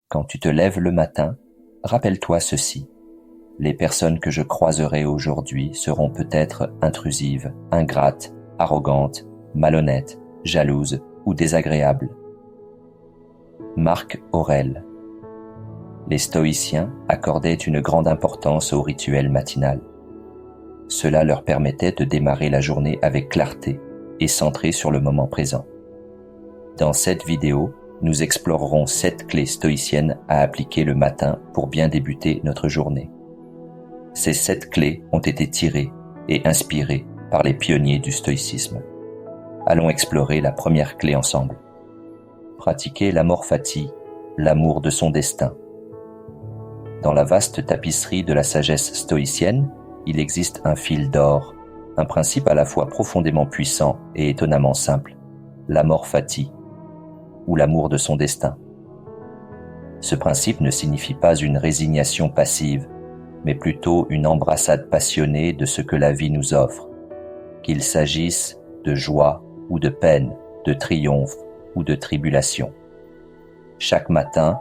Quand tu te lèves le matin, rappelle-toi ceci. Les personnes que je croiserai aujourd'hui seront peut-être intrusives, ingrates, arrogantes, malhonnêtes, jalouses ou désagréables. Marc Aurèle. Les stoïciens accordaient une grande importance au rituel matinal. Cela leur permettait de démarrer la journée avec clarté et centré sur le moment présent. Dans cette vidéo, nous explorerons 7 clés stoïciennes à appliquer le matin pour bien débuter notre journée. Ces 7 clés ont été tirées et inspirées par les pionniers du stoïcisme. Allons explorer la première clé ensemble. Pratiquer l'amor fati, l'amour de son destin. Dans la vaste tapisserie de la sagesse stoïcienne, il existe un fil d'or, un principe à la fois profondément puissant et étonnamment simple, l'amor fati, ou l'amour de son destin. Ce principe ne signifie pas une résignation passive, mais plutôt une embrassade passionnée de ce que la vie nous offre, qu'il s'agisse de joie ou de peine, de triomphe ou de tribulation. Chaque matin,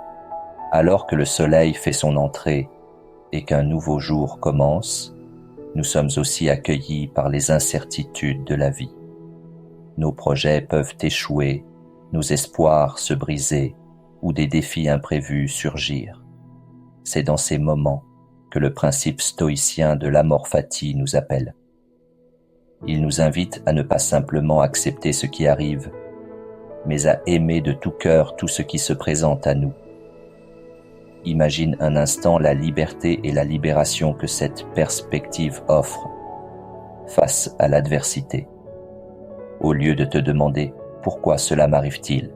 alors que le soleil fait son entrée et qu'un nouveau jour commence, nous sommes aussi accueillis par les incertitudes de la vie. Nos projets peuvent échouer, nos espoirs se briser ou des défis imprévus surgir. C'est dans ces moments que le principe stoïcien de l'amor fati nous appelle. Il nous invite à ne pas simplement accepter ce qui arrive, mais à aimer de tout cœur tout ce qui se présente à nous. Imagine un instant la liberté et la libération que cette perspective offre face à l'adversité. Au lieu de te demander « Pourquoi cela m'arrive-t-il ?»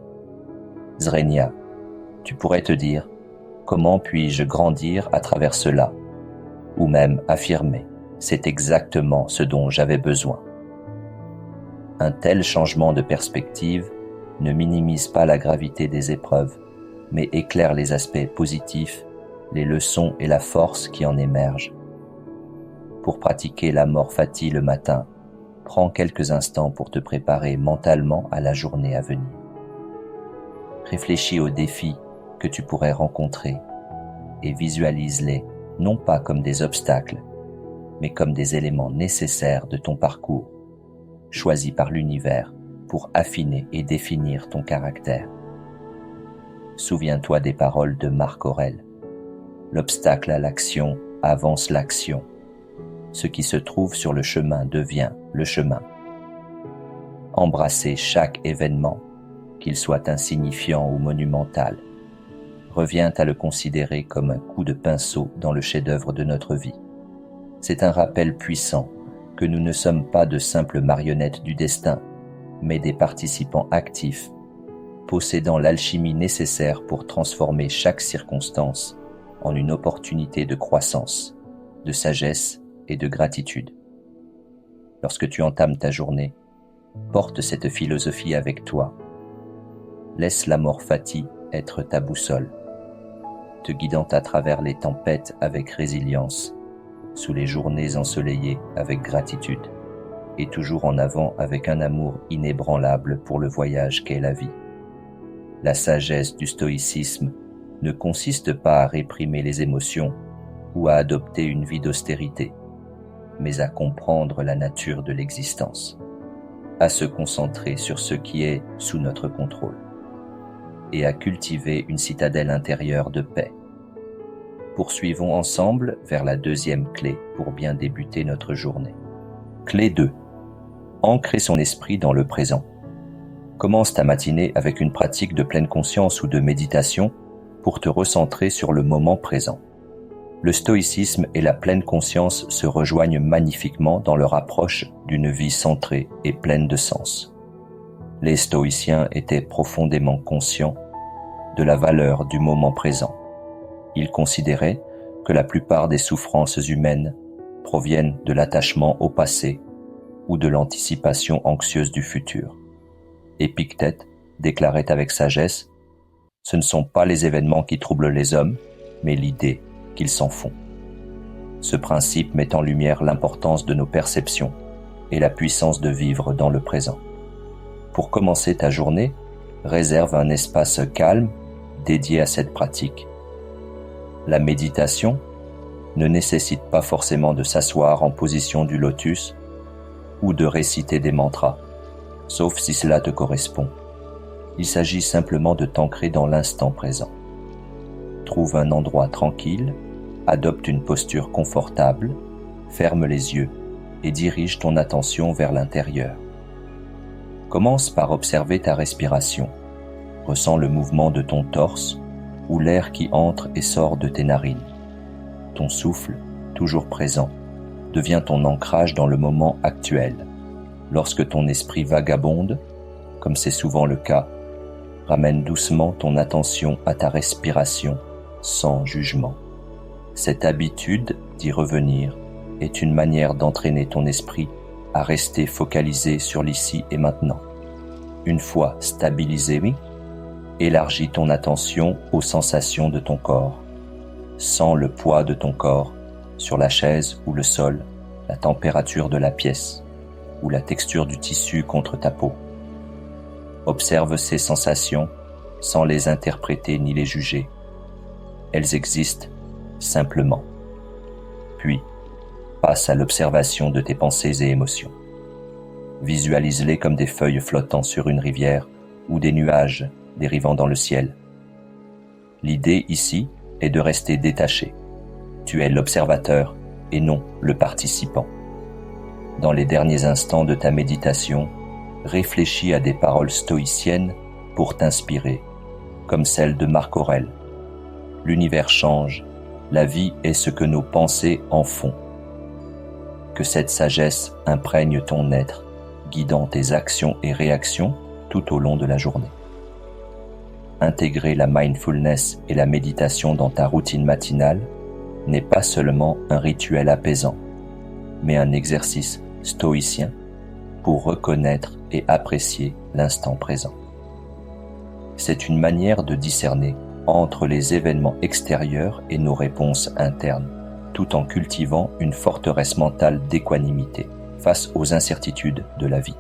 Zrenia, tu pourrais te dire « Comment puis-je grandir à travers cela ?» Ou même affirmer « C'est exactement ce dont j'avais besoin ». Un tel changement de perspective ne minimise pas la gravité des épreuves, mais éclaire les aspects positifs, les leçons et la force qui en émergent. Pour pratiquer l'amor fati le matin, prends quelques instants pour te préparer mentalement à la journée à venir. Réfléchis aux défis que tu pourrais rencontrer et visualise-les non pas comme des obstacles, mais comme des éléments nécessaires de ton parcours, choisis par l'univers pour affiner et définir ton caractère. Souviens-toi des paroles de Marc Aurèle. L'obstacle à l'action avance l'action. Ce qui se trouve sur le chemin devient le chemin. Embrasser chaque événement, qu'il soit insignifiant ou monumental, revient à le considérer comme un coup de pinceau dans le chef-d'œuvre de notre vie. C'est un rappel puissant que nous ne sommes pas de simples marionnettes du destin, mais des participants actifs, possédant l'alchimie nécessaire pour transformer chaque circonstance en une opportunité de croissance, de sagesse et de gratitude. Lorsque tu entames ta journée, porte cette philosophie avec toi. Laisse l'amor fati être ta boussole, te guidant à travers les tempêtes avec résilience, sous les journées ensoleillées avec gratitude, et toujours en avant avec un amour inébranlable pour le voyage qu'est la vie. La sagesse du stoïcisme ne consiste pas à réprimer les émotions ou à adopter une vie d'austérité, mais à comprendre la nature de l'existence, à se concentrer sur ce qui est sous notre contrôle et à cultiver une citadelle intérieure de paix. Poursuivons ensemble vers la deuxième clé pour bien débuter notre journée. Clé 2. Ancrer son esprit dans le présent. Commence ta matinée avec une pratique de pleine conscience ou de méditation pour te recentrer sur le moment présent. Le stoïcisme et la pleine conscience se rejoignent magnifiquement dans leur approche d'une vie centrée et pleine de sens. Les stoïciens étaient profondément conscients de la valeur du moment présent. Ils considéraient que la plupart des souffrances humaines proviennent de l'attachement au passé ou de l'anticipation anxieuse du futur. Épictète déclarait avec sagesse « Ce ne sont pas les événements qui troublent les hommes, mais l'idée qu'ils s'en font. » Ce principe met en lumière l'importance de nos perceptions et la puissance de vivre dans le présent. Pour commencer ta journée, réserve un espace calme, dédié à cette pratique. La méditation ne nécessite pas forcément de s'asseoir en position du lotus ou de réciter des mantras, sauf si cela te correspond. Il s'agit simplement de t'ancrer dans l'instant présent. Trouve un endroit tranquille, adopte une posture confortable, ferme les yeux et dirige ton attention vers l'intérieur. Commence par observer ta respiration. Ressens le mouvement de ton torse ou l'air qui entre et sort de tes narines. Ton souffle, toujours présent, devient ton ancrage dans le moment actuel. Lorsque ton esprit vagabonde, comme c'est souvent le cas, ramène doucement ton attention à ta respiration sans jugement. Cette habitude d'y revenir est une manière d'entraîner ton esprit à rester focalisé sur l'ici et maintenant. Une fois stabilisé, élargis ton attention aux sensations de ton corps. Sens le poids de ton corps sur la chaise ou le sol, la température de la pièce ou la texture du tissu contre ta peau. Observe ces sensations sans les interpréter ni les juger. Elles existent simplement. Puis, passe à l'observation de tes pensées et émotions. Visualise-les comme des feuilles flottant sur une rivière ou des nuages dérivant dans le ciel. L'idée ici est de rester détaché. Tu es l'observateur et non le participant. Dans les derniers instants de ta méditation, réfléchis à des paroles stoïciennes pour t'inspirer, comme celle de Marc Aurèle. L'univers change, la vie est ce que nos pensées en font. Que cette sagesse imprègne ton être, guidant tes actions et réactions tout au long de la journée. Intégrer la mindfulness et la méditation dans ta routine matinale n'est pas seulement un rituel apaisant, mais un exercice stoïcien pour reconnaître et apprécier l'instant présent. C'est une manière de discerner entre les événements extérieurs et nos réponses internes, tout en cultivant une forteresse mentale d'équanimité face aux incertitudes de la vie.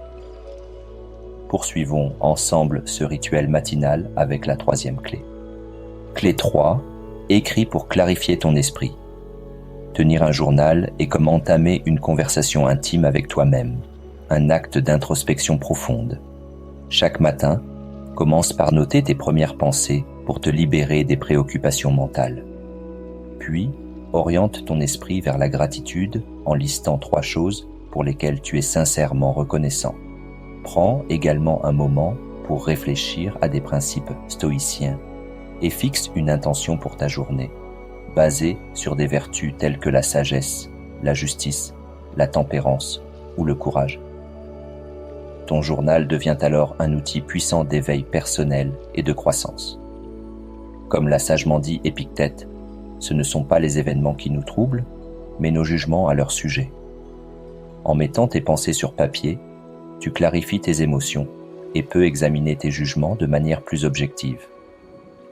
Poursuivons ensemble ce rituel matinal avec la troisième clé. Clé 3, écris pour clarifier ton esprit. Tenir un journal est comme entamer une conversation intime avec toi-même, un acte d'introspection profonde. Chaque matin, commence par noter tes premières pensées pour te libérer des préoccupations mentales. Puis, oriente ton esprit vers la gratitude en listant 3 choses pour lesquelles tu es sincèrement reconnaissant. Prends également un moment pour réfléchir à des principes stoïciens et fixe une intention pour ta journée, basée sur des vertus telles que la sagesse, la justice, la tempérance ou le courage. Ton journal devient alors un outil puissant d'éveil personnel et de croissance. Comme l'a sagement dit Épictète, ce ne sont pas les événements qui nous troublent, mais nos jugements à leur sujet. En mettant tes pensées sur papier, tu clarifies tes émotions et peux examiner tes jugements de manière plus objective.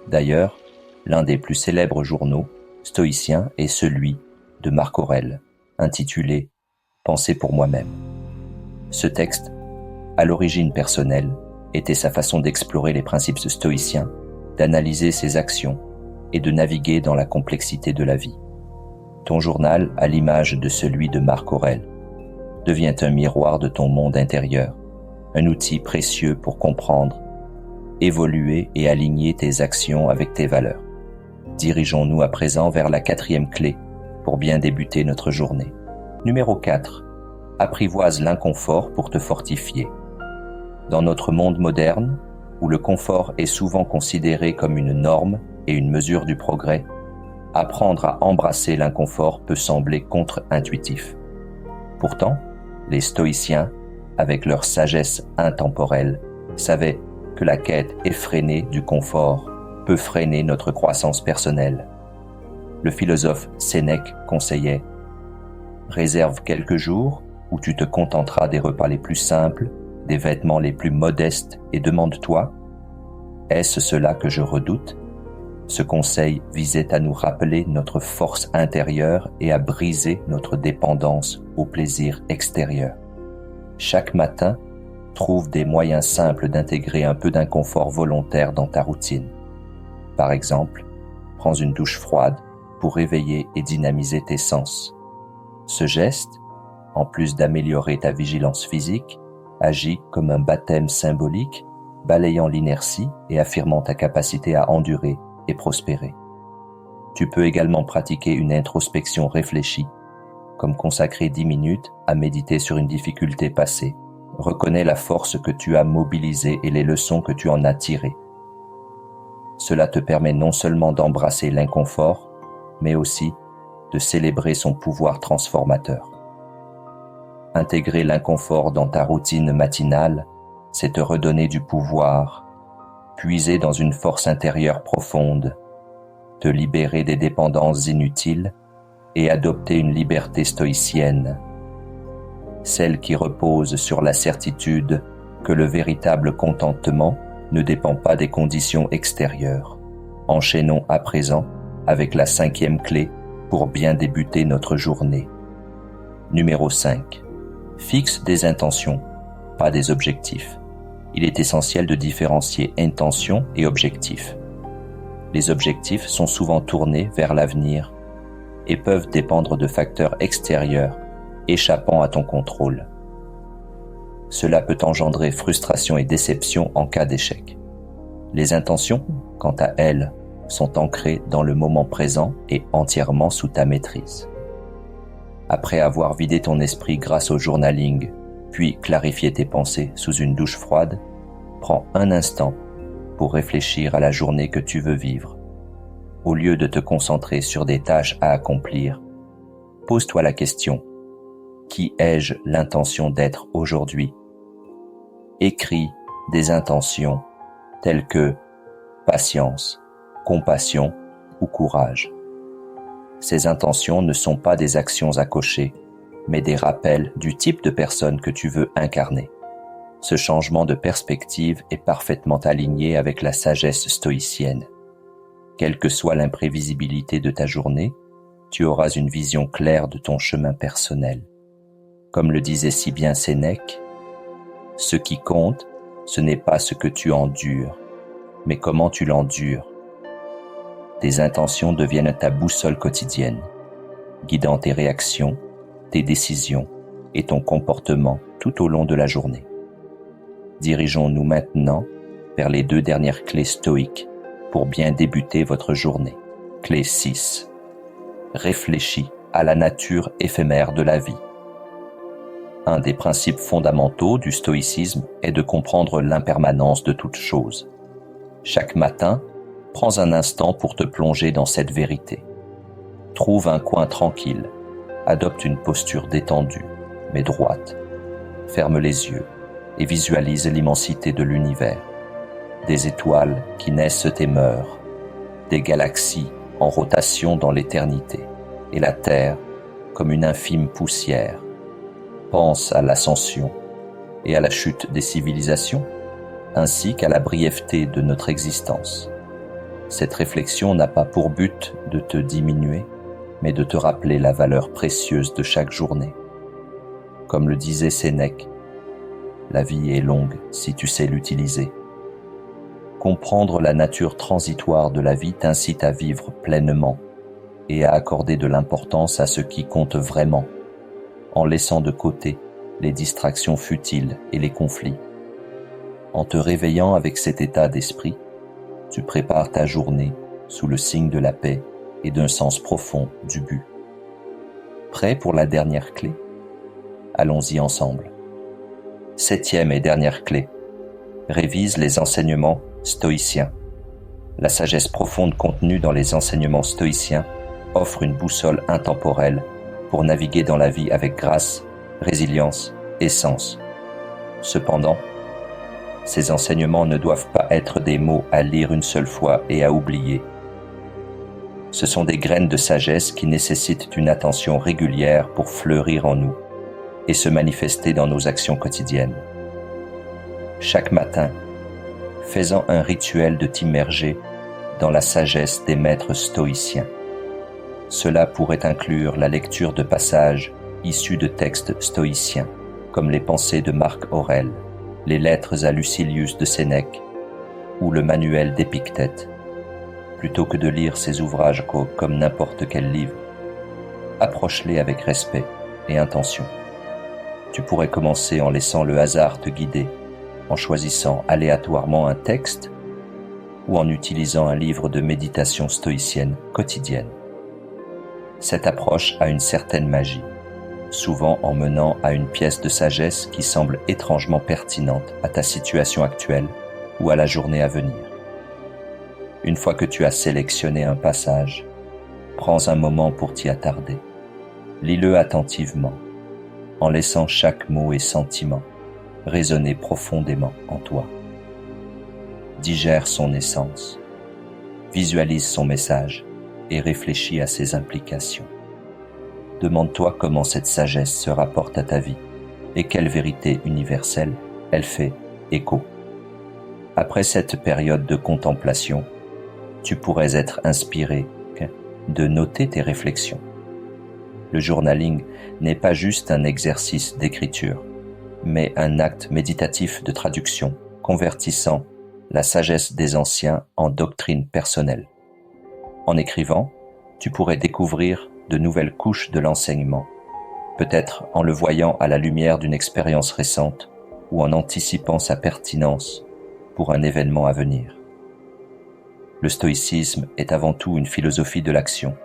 D'ailleurs, l'un des plus célèbres journaux stoïciens est celui de Marc Aurèle, intitulé « Penser pour moi-même ». Ce texte, à l'origine personnelle, était sa façon d'explorer les principes stoïciens, d'analyser ses actions et de naviguer dans la complexité de la vie. Ton journal, à l'image de celui de Marc Aurèle, devient un miroir de ton monde intérieur, un outil précieux pour comprendre, évoluer et aligner tes actions avec tes valeurs. Dirigeons-nous à présent vers la 4e clé pour bien débuter notre journée. Numéro 4. Apprivoise l'inconfort pour te fortifier. Dans notre monde moderne, où le confort est souvent considéré comme une norme et une mesure du progrès, apprendre à embrasser l'inconfort peut sembler contre-intuitif. Pourtant, les stoïciens, avec leur sagesse intemporelle, savaient que la quête effrénée du confort peut freiner notre croissance personnelle. Le philosophe Sénèque conseillait « Réserve quelques jours où tu te contenteras des repas les plus simples, des vêtements les plus modestes et demande-toi « Est-ce cela que je redoute ?» Ce conseil visait à nous rappeler notre force intérieure et à briser notre dépendance au plaisir extérieur. Chaque matin, trouve des moyens simples d'intégrer un peu d'inconfort volontaire dans ta routine. Par exemple, prends une douche froide pour réveiller et dynamiser tes sens. Ce geste, en plus d'améliorer ta vigilance physique, agit comme un baptême symbolique, balayant l'inertie et affirmant ta capacité à endurer et prospérer. Tu peux également pratiquer une introspection réfléchie, comme consacrer 10 minutes à méditer sur une difficulté passée. Reconnais la force que tu as mobilisée et les leçons que tu en as tirées. Cela te permet non seulement d'embrasser l'inconfort, mais aussi de célébrer son pouvoir transformateur. Intégrer l'inconfort dans ta routine matinale, c'est te redonner du pouvoir, puiser dans une force intérieure profonde, te libérer des dépendances inutiles et adopter une liberté stoïcienne, celle qui repose sur la certitude que le véritable contentement ne dépend pas des conditions extérieures. Enchaînons à présent avec la 5e clé pour bien débuter notre journée. Numéro 5. Fixe des intentions, pas des objectifs. Il est essentiel de différencier intention et objectif. Les objectifs sont souvent tournés vers l'avenir et peuvent dépendre de facteurs extérieurs échappant à ton contrôle. Cela peut engendrer frustration et déception en cas d'échec. Les intentions, quant à elles, sont ancrées dans le moment présent et entièrement sous ta maîtrise. Après avoir vidé ton esprit grâce au journaling, puis clarifié tes pensées sous une douche froide, prends un instant pour réfléchir à la journée que tu veux vivre. Au lieu de te concentrer sur des tâches à accomplir, pose-toi la question: qui ai-je l'intention d'être aujourd'hui? Écris des intentions telles que patience, compassion ou courage. Ces intentions ne sont pas des actions à cocher, mais des rappels du type de personne que tu veux incarner. Ce changement de perspective est parfaitement aligné avec la sagesse stoïcienne. Quelle que soit l'imprévisibilité de ta journée, tu auras une vision claire de ton chemin personnel. Comme le disait si bien Sénèque, « Ce qui compte, ce n'est pas ce que tu endures, mais comment tu l'endures. » Tes intentions deviennent ta boussole quotidienne, guidant tes réactions, tes décisions et ton comportement tout au long de la journée. Dirigeons-nous maintenant vers les 2 dernières clés stoïques pour bien débuter votre journée. Clé 6. Réfléchis à la nature éphémère de la vie. Un des principes fondamentaux du stoïcisme est de comprendre l'impermanence de toute chose. Chaque matin, prends un instant pour te plonger dans cette vérité. Trouve un coin tranquille, adopte une posture détendue, mais droite. Ferme les yeux et visualise l'immensité de l'univers. Des étoiles qui naissent et meurent, des galaxies en rotation dans l'éternité, et la Terre comme une infime poussière. Pense à l'ascension et à la chute des civilisations, ainsi qu'à la brièveté de notre existence. Cette réflexion n'a pas pour but de te diminuer, mais de te rappeler la valeur précieuse de chaque journée. Comme le disait Sénèque, la vie est longue si tu sais l'utiliser. Comprendre la nature transitoire de la vie t'incite à vivre pleinement et à accorder de l'importance à ce qui compte vraiment, en laissant de côté les distractions futiles et les conflits. En te réveillant avec cet état d'esprit, tu prépares ta journée sous le signe de la paix et d'un sens profond du but. Prêt pour la dernière clé? Allons-y ensemble. 7e et dernière clé. Révise les enseignements stoïciens. La sagesse profonde contenue dans les enseignements stoïciens offre une boussole intemporelle pour naviguer dans la vie avec grâce, résilience et sens. Cependant, ces enseignements ne doivent pas être des mots à lire une seule fois et à oublier. Ce sont des graines de sagesse qui nécessitent une attention régulière pour fleurir en nous et se manifester dans nos actions quotidiennes. Chaque matin, fais-en un rituel de t'immerger dans la sagesse des maîtres stoïciens. Cela pourrait inclure la lecture de passages issus de textes stoïciens, comme les pensées de Marc Aurèle, les lettres à Lucilius de Sénèque ou le manuel d'Épictète. plutôt que de lire ces ouvrages comme n'importe quel livre. Approche-les avec respect et intention. Tu pourrais commencer en laissant le hasard te guider, en choisissant aléatoirement un texte ou en utilisant un livre de méditation stoïcienne quotidienne. Cette approche a une certaine magie, souvent en menant à une pièce de sagesse qui semble étrangement pertinente à ta situation actuelle ou à la journée à venir. Une fois que tu as sélectionné un passage, prends un moment pour t'y attarder. Lis-le attentivement, en laissant chaque mot et sentiment résonner profondément en toi. Digère son essence, visualise son message et réfléchis à ses implications. Demande-toi comment cette sagesse se rapporte à ta vie et quelle vérité universelle elle fait écho. Après cette période de contemplation, tu pourrais être inspiré de noter tes réflexions. Le journaling n'est pas juste un exercice d'écriture, mais un acte méditatif de traduction, convertissant la sagesse des anciens en doctrine personnelle. En écrivant, tu pourrais découvrir de nouvelles couches de l'enseignement, peut-être en le voyant à la lumière d'une expérience récente ou en anticipant sa pertinence pour un événement à venir. Le stoïcisme est avant tout une philosophie de l'action.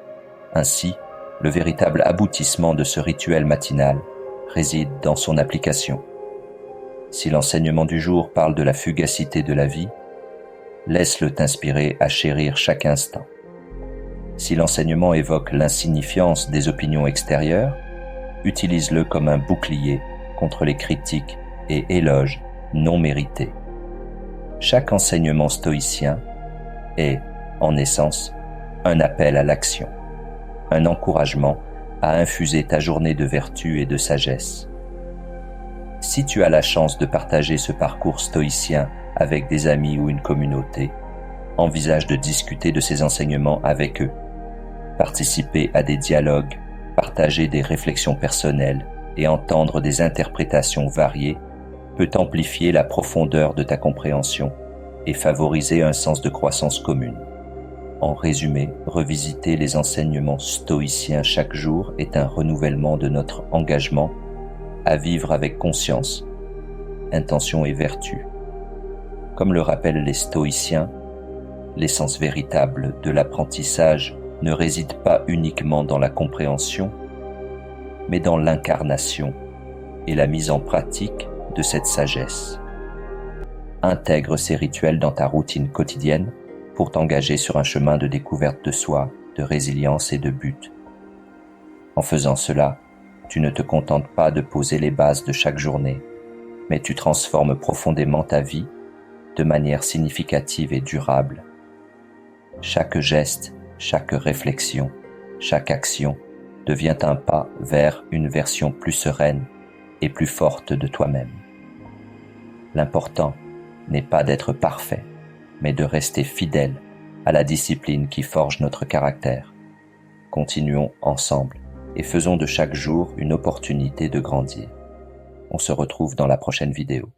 Ainsi, le véritable aboutissement de ce rituel matinal réside dans son application. Si l'enseignement du jour parle de la fugacité de la vie, laisse-le t'inspirer à chérir chaque instant. Si l'enseignement évoque l'insignifiance des opinions extérieures, utilise-le comme un bouclier contre les critiques et éloges non mérités. Chaque enseignement stoïcien est, en essence, un appel à l'action, un encouragement à infuser ta journée de vertu et de sagesse. Si tu as la chance de partager ce parcours stoïcien avec des amis ou une communauté, envisage de discuter de ces enseignements avec eux, participer à des dialogues, partager des réflexions personnelles et entendre des interprétations variées peut amplifier la profondeur de ta compréhension et favoriser un sens de croissance commune. En résumé, revisiter les enseignements stoïciens chaque jour est un renouvellement de notre engagement à vivre avec conscience, intention et vertu. Comme le rappellent les stoïciens, l'essence véritable de l'apprentissage ne réside pas uniquement dans la compréhension, mais dans l'incarnation et la mise en pratique de cette sagesse. Intègre ces rituels dans ta routine quotidienne pour t'engager sur un chemin de découverte de soi, de résilience et de but. En faisant cela, tu ne te contentes pas de poser les bases de chaque journée, mais tu transformes profondément ta vie de manière significative et durable. Chaque geste, chaque réflexion, chaque action devient un pas vers une version plus sereine et plus forte de toi-même. L'important n'est pas d'être parfait, mais de rester fidèle à la discipline qui forge notre caractère. Continuons ensemble et faisons de chaque jour une opportunité de grandir. On se retrouve dans la prochaine vidéo.